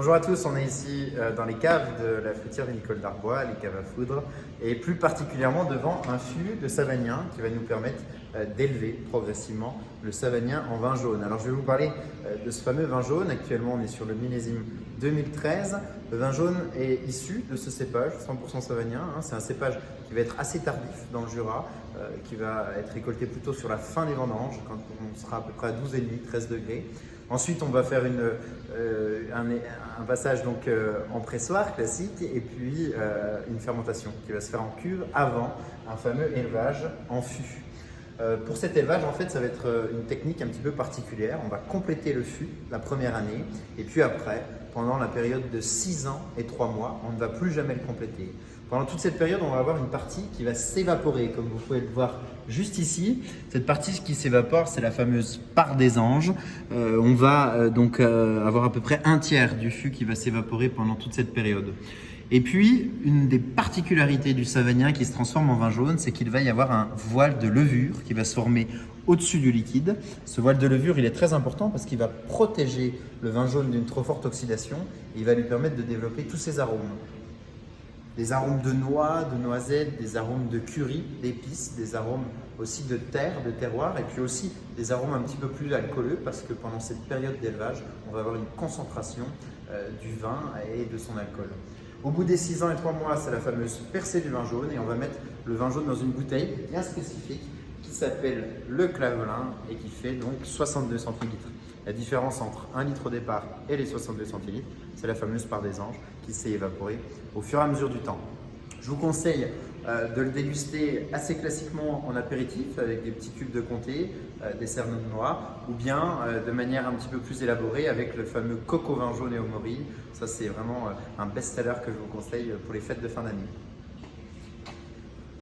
Bonjour à tous, on est ici dans les caves de la fruitière vinicole d'Arbois, les caves à foudre, et plus particulièrement devant un fût de savagnin qui va nous permettre d'élever progressivement le savagnin en vin jaune. Alors je vais vous parler de ce fameux vin jaune. Actuellement on est sur le millésime 2013. Le vin jaune est issu de ce cépage, 100% savagnin. C'est un cépage qui va être assez tardif dans le Jura, qui va être récolté plutôt sur la fin des vendanges, quand on sera à peu près à 12,5, 13 degrés. Ensuite, on va faire un passage donc, en pressoir classique et puis une fermentation qui va se faire en cuve avant un fameux élevage en fût. Pour cet élevage, en fait, ça va être une technique un petit peu particulière. On va compléter le fût la première année et puis après, pendant la période de 6 ans et 3 mois, on ne va plus jamais le compléter. Pendant toute cette période, on va avoir une partie qui va s'évaporer, comme vous pouvez le voir juste ici. Cette partie qui s'évapore, c'est la fameuse part des anges. On va donc avoir à peu près un tiers du fût qui va s'évaporer pendant toute cette période. Et puis, une des particularités du savagnin qui se transforme en vin jaune, c'est qu'il va y avoir un voile de levure qui va se former au-dessus du liquide. Ce voile de levure, il est très important parce qu'il va protéger le vin jaune d'une trop forte oxydation et il va lui permettre de développer tous ses arômes. Des arômes de noix, de noisettes, des arômes de curry, d'épices, des arômes aussi de terre, de terroir, et puis aussi des arômes un petit peu plus alcooleux parce que pendant cette période d'élevage, on va avoir une concentration du vin et de son alcool. Au bout des 6 ans et 3 mois, c'est la fameuse percée du vin jaune et on va mettre le vin jaune dans une bouteille bien spécifique qui s'appelle le Clavelin et qui fait donc 62 centilitres. La différence entre 1 litre au départ et les 62 centilitres, c'est la fameuse part des anges qui s'est évaporée au fur et à mesure du temps. Je vous conseille de le déguster assez classiquement en apéritif avec des petits cubes de comté, des cerneaux de noix ou bien de manière un petit peu plus élaborée avec le fameux coco vin jaune et au mori. Ça c'est vraiment un best-seller que je vous conseille pour les fêtes de fin d'année.